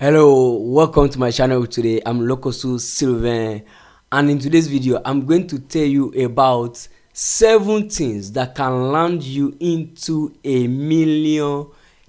Hello, welcome to my channel. Today I'm Locosu Sylvain, and in today's video I'm going to tell you about 7 things that can land you into a million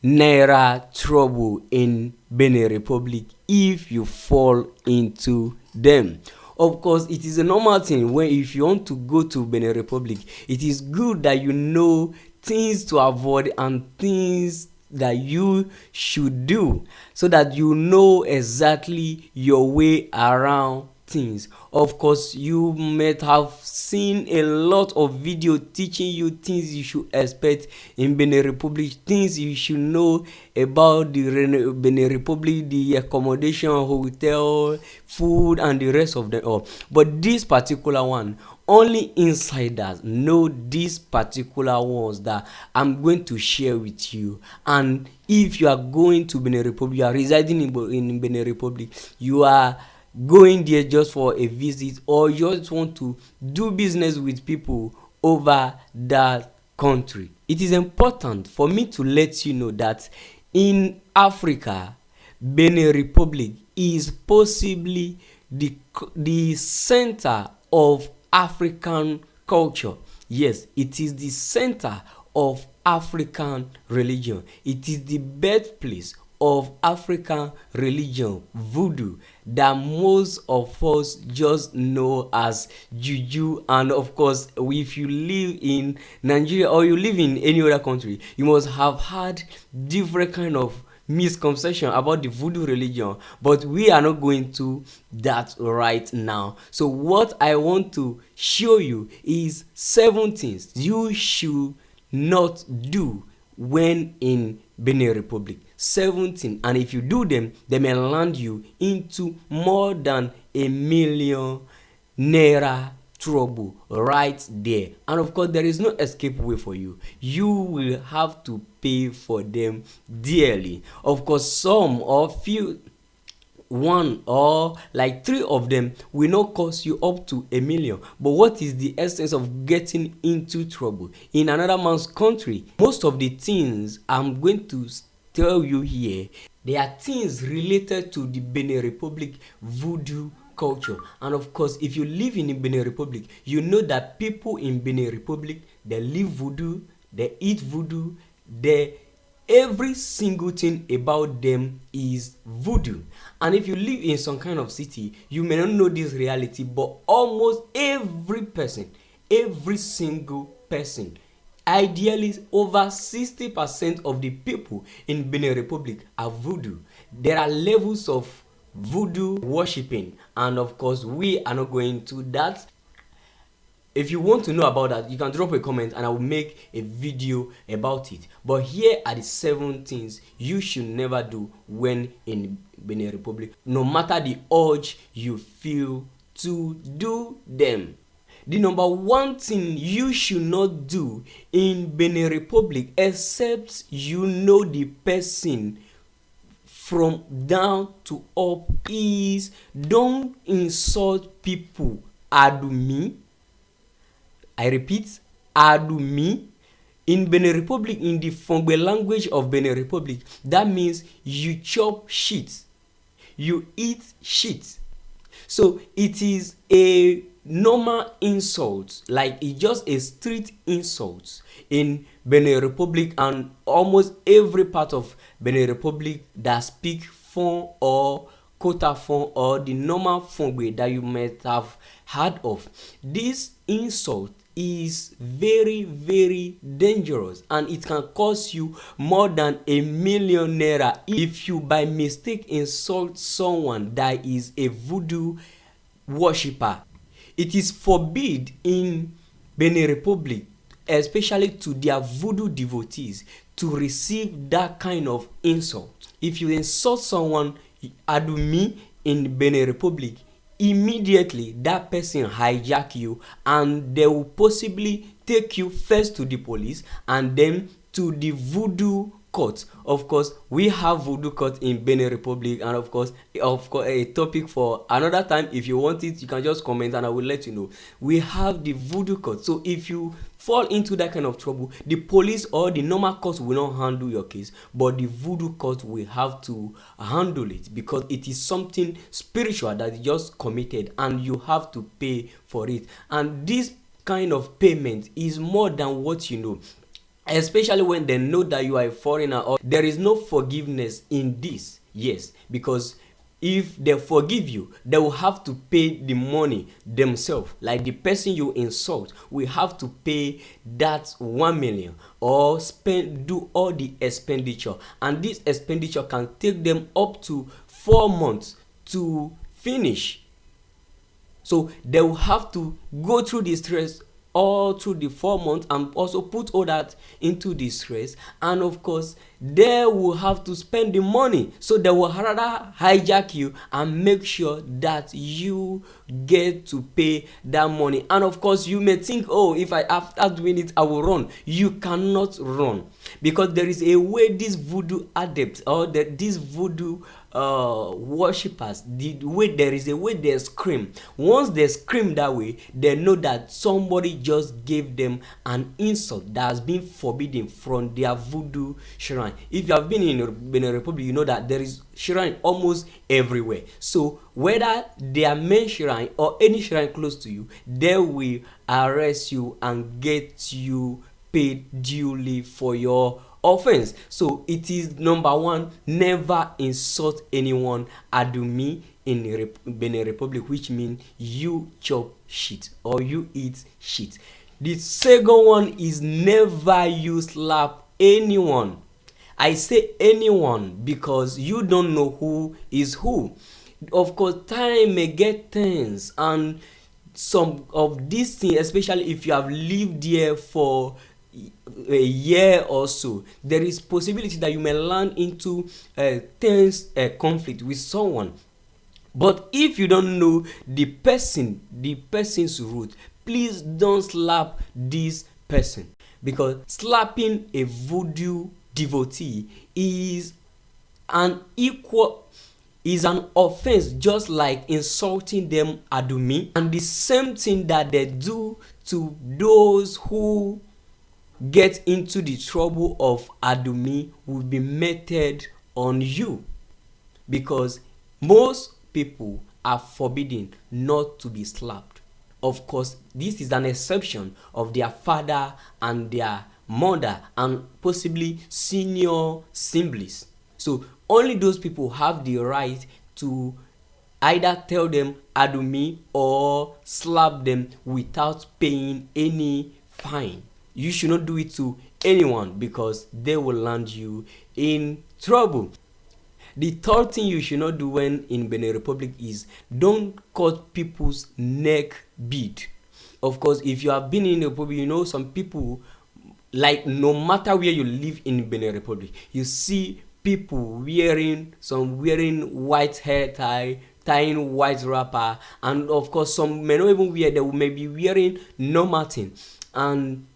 naira trouble in Benin Republic if you fall into them. Of course, it is a normal thing when if you want to go to Benin Republic, it is good that you know things to avoid and things that you should do so that you know exactly your way around things. Of course, you might have seen a lot of video teaching you things you should expect in Benin Republic, things you should know about the Benin Republic, the accommodation, hotel, food, and the rest of them all. But this particular one, only insiders know these particular ones that I'm going to share with you. And if you are going to Benin Republic, you are residing in Benin Republic, you are going there just for a visit, or you just want to do business with people over that country, it is important for me to let you know that in Africa, Benin Republic is possibly the center of African culture. Yes, it is the center of African religion. It is the birthplace of African religion, voodoo, that most of us just know as juju. And of course, if you live in Nigeria or you live in any other country, you must have had different kind of misconception about the voodoo religion, but we are not going to that right now. So what I want to show you is 7 things you should not do when in Benin Republic. 17, and if you do them, they may land you into more than a million naira trouble right there. And of course, there is no escape way for you. You will have to pay for them dearly. Of course, some or few, one or like 3 of them will not cost you up to a million. But what is the essence of getting into trouble in another man's country? Most of the things I'm going to tell you here, they are things related to the Benin Republic voodoo culture. And of course, if you live in the Benin Republic, you know that people in Benin Republic, they live voodoo, they eat voodoo, every single thing about them is voodoo. And if you live in some kind of city, you may not know this reality, but almost every person, every single person, ideally over 60% of the people in Benin Republic are voodoo. There are levels of voodoo worshipping, and of course we are not going to that. If you want to know about that, you can drop a comment and I will make a video about it. But here are the 7 things you should never do when in Benin Republic, no matter the urge you feel to do them. The number 1 thing you should not do in Benin Republic, except you know the person from down to up, is don't insult people. Adumi. I repeat, adumi. In Benin Republic, in the Fongbe language of Benin Republic, that means you chop shit, you eat shit. So it is a normal insult, like it's just a street insult in Benin Republic and almost every part of Benin Republic that speak Fon or Kota Fon or the normal Fongbe that you might have heard of. This insult is very, very dangerous, and it can cost you more than a million naira if you by mistake insult someone that is a voodoo worshipper. It is forbidden in Benin Republic, especially to their voodoo devotees, to receive that kind of insult. If you insult someone adumi in Benin Republic, immediately that person hijack you and they will possibly take you first to the police and then to the voodoo court. Of course, we have voodoo court in Benin Republic, and of course a topic for another time. If you want it, you can just comment and I will let you know. We have the voodoo court. So if you fall into that kind of trouble, the police or the normal court will not handle your case, but the voodoo court will have to handle it, because it is something spiritual that you just committed and you have to pay for it. And this kind of payment is more than what you know, especially when they know that you are a foreigner, or there is no forgiveness in this. Yes, because if they forgive you, they will have to pay the money themselves. Like the person you insult will have to pay that 1 million, or do all the expenditure, and this expenditure can take them up to 4 months to finish. So they will have to go through the stress all through the 4 months, and also put all that into the stress, and of course they will have to spend the money. So they will rather hijack you and make sure that you get to pay that money. And of course you may think, oh, if I after doing it I will run. You cannot run, because there is a way these voodoo adepts, or these voodoo worshippers, there is a way they scream. Once they scream that way, they know that somebody just gave them an insult that has been forbidden from their voodoo shrine. If you have been in Benin Republic, you know that there is shrine almost everywhere. So whether their main shrine or any shrine close to you, they will arrest you and get you paid duly for your offense. So it is number one, never insult anyone adumi in Benin Republic, which means you chop shit or you eat shit. The second one is never you slap anyone. I say anyone because you don't know who is who. Of course, time may get tense, and some of these things, especially if you have lived here for a year or so, there is possibility that you may land into a tense conflict with someone. But if you don't know the person's root, please don't slap this person, because slapping a voodoo devotee is an offense, just like insulting them adumi, and the same thing that they do to those who get into the trouble of adumi will be meted on you, because most people are forbidden not to be slapped. Of course, this is an exception of their father and their mother and possibly senior siblings. So only those people have the right to either tell them adumi or slap them without paying any fine. You should not do it to anyone, because they will land you in trouble. The third thing you should not do when in Benin Republic is don't cut people's neck bead. Of course, if you have been in the Republic, you know some people, like no matter where you live in Benin Republic, you see people wearing white hair tie, tying white wrapper, and of course some may not even wear, they may be wearing normal thing and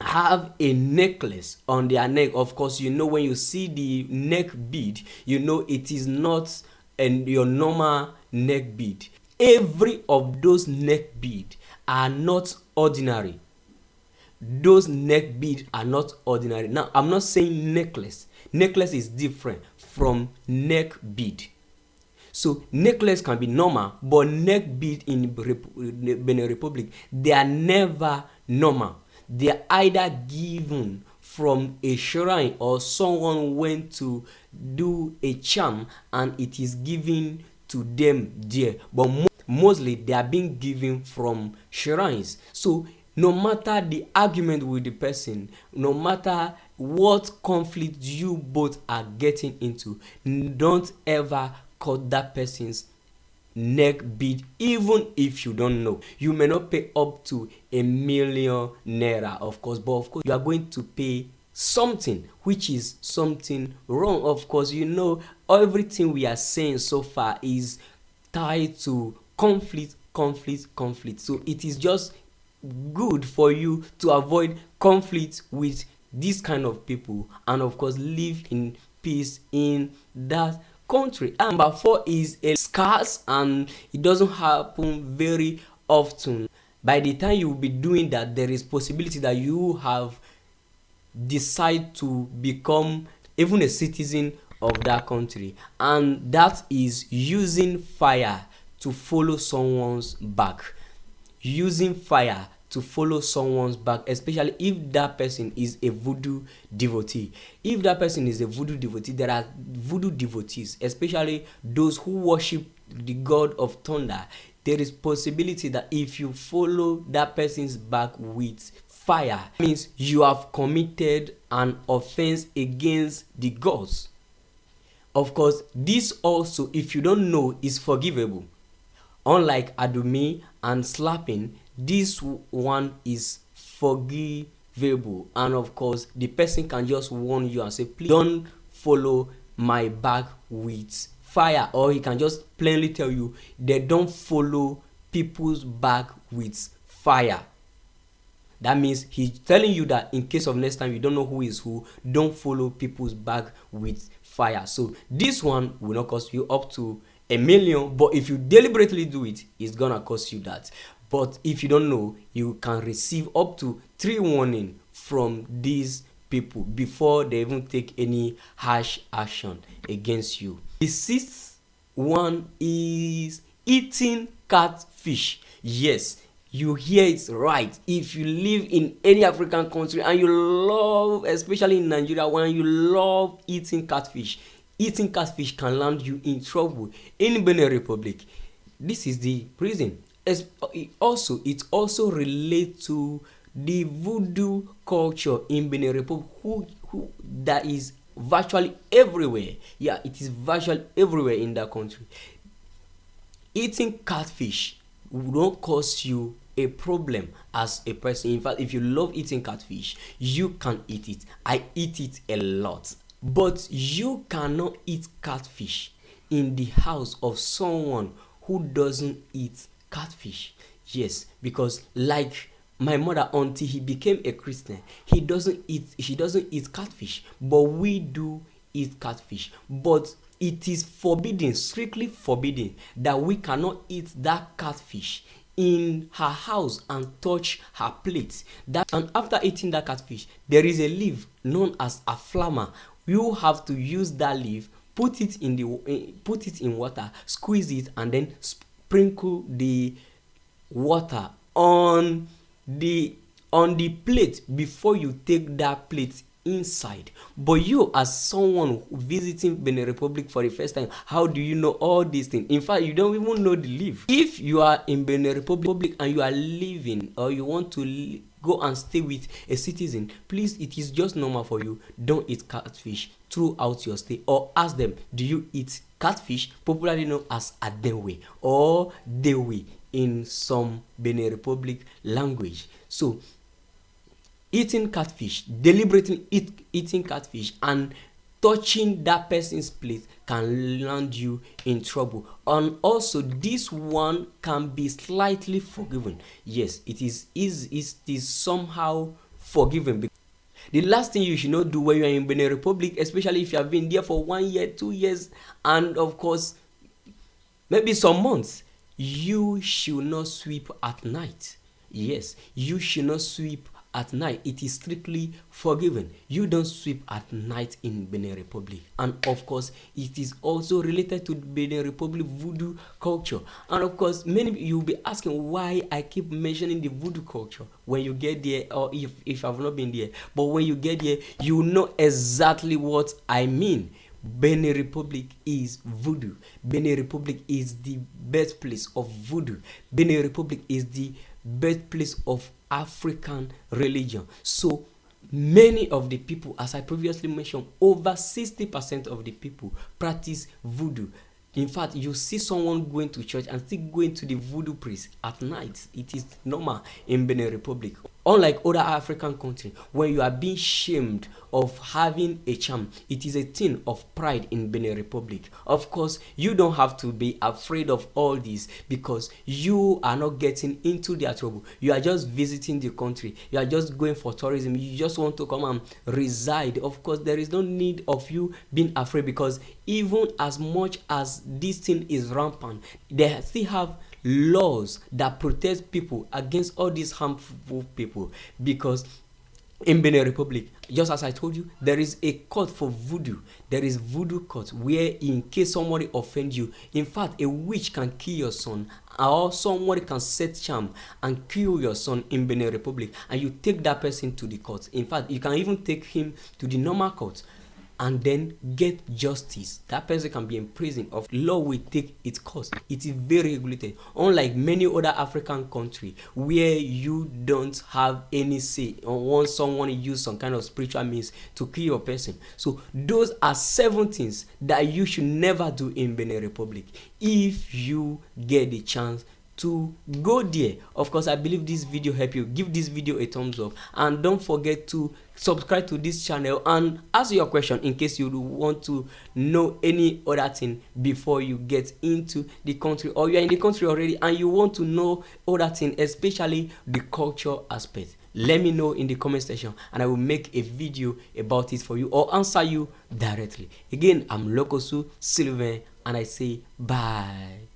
have a necklace on their neck. Of course, you know when you see the neck bead, you know it is not your normal neck bead. Every of those neck bead are not ordinary. Those neck beads are not ordinary. Now, I'm not saying necklace. Necklace is different from neck bead. So necklace can be normal, but neck bead in Benin Republic, they are never normal. They are either given from a shrine, or someone went to do a charm and it is given to them there. But mostly they are being given from shrines. So no matter the argument with the person, no matter what conflict you both are getting into, don't ever cut that person's neck bead, even if you don't know. You may not pay up to 1 million naira, of course, but of course you are going to pay something, which is something wrong. Of course, you know everything we are saying so far is tied to conflict. So it is just good for you to avoid conflict with this kind of people, and of course live in peace in that country. And number 4 is a scarce, and it doesn't happen very often. By the time you will be doing that, there is possibility that you have decide to become even a citizen of that country, and that is using fire to follow someone's back. Using fire to follow someone's back, especially if that person is a voodoo devotee. If that person is a voodoo devotee, there are voodoo devotees, especially those who worship the god of thunder. There is possibility that if you follow that person's back with fire, means you have committed an offense against the gods. Of course, this also, if you don't know, is forgivable. Unlike adumi and slapping, this one is forgivable, and of course the person can just warn you and say, please don't follow my back with fire, or he can just plainly tell you they don't follow people's back with fire. That means he's telling you that in case of next time you don't know who is who, don't follow people's back with fire. So this one will not cost you up to 1 million, but if you deliberately do it, it's gonna cost you that. But if you don't know, you can receive up to 3 warning from these people before they even take any harsh action against you. The 6th one is eating catfish. Yes, you hear it right. If you live in any African country and you love, especially in Nigeria, when you love eating catfish can land you in trouble in Benin Republic. This is the prison. It also relates to the voodoo culture in Benin Republic, who that is virtually everywhere. Yeah, it is virtually everywhere in that country. Eating catfish won't cause you a problem as a person. In fact, if you love eating catfish, you can eat it. I eat it a lot. But you cannot eat catfish in the house of someone who doesn't eat catfish. Yes, because like my mother, until he became a Christian, she doesn't eat catfish, but we do eat catfish. But it is forbidden, strictly forbidden, that we cannot eat that catfish in her house and touch her plate. And after eating that catfish, there is a leaf known as a flammer. You have to use that leaf, put it in water, squeeze it, and then sprinkle the water on the plate before you take that plate inside. But you, as someone visiting Benin Republic for the first time, how do you know all these things? In fact, you don't even know the leaf. If you are in Benin Republic and you are living, or you want to go and stay with a citizen, please, it is just normal for you. Don't eat catfish throughout your stay, or ask them, do you eat catfish, popularly known as adenwe or dewe in some Benin Republic language. So eating catfish, deliberately eating catfish and touching that person's plate can land you in trouble. And also, this one can be slightly forgiven. Yes, it is somehow forgiven. The last thing you should not do when you are in Benin Republic, especially if you have been there for 1 year, 2 years, and of course maybe some months, you should not sweep at night. Yes, you should not sweep at night. It is strictly forgiven. You don't sweep at night in Benin Republic. And of course, it is also related to Benin Republic voodoo culture. And of course, you'll be asking why I keep mentioning the voodoo culture when you get there, or if I've not been there. But when you get there, you know exactly what I mean. Benin Republic is voodoo. Benin Republic is the birthplace of voodoo. Benin Republic is the birthplace of African religion. So many of the people, as I previously mentioned, over 60% of the people practice voodoo. In fact, you see someone going to church and still going to the voodoo priest at night. It is normal in Benin Republic. Unlike other African countries, when you are being shamed of having a charm, it is a thing of pride in Benin Republic. Of course, you don't have to be afraid of all this, because you are not getting into their trouble. You are just visiting the country. You are just going for tourism. You just want to come and reside. Of course, there is no need of you being afraid, because even as much as this thing is rampant, they still have laws that protect people against all these harmful people. Because in Benin Republic, just as I told you, there is a court for voodoo. There is voodoo court where, in case somebody offend you, in fact, a witch can kill your son, or somebody can set charm and kill your son in Benin Republic, and you take that person to the court. In fact, you can even take him to the normal court and then get justice. That person can be in prison. Of law will take its course. It is very regulated, unlike many other African countries where you don't have any say on once someone use some kind of spiritual means to kill your person. So those are 7 things that you should never do in Benin Republic if you get the chance to go there. Of course, I believe this video help you. Give this video a thumbs up, and don't forget to subscribe to this channel and ask your question in case you want to know any other thing before you get into the country, or you are in the country already and you want to know other thing, especially the culture aspect. Let me know in the comment section and I will make a video about it for you or answer you directly. Again, I'm Lokosu Sylvain and I say bye.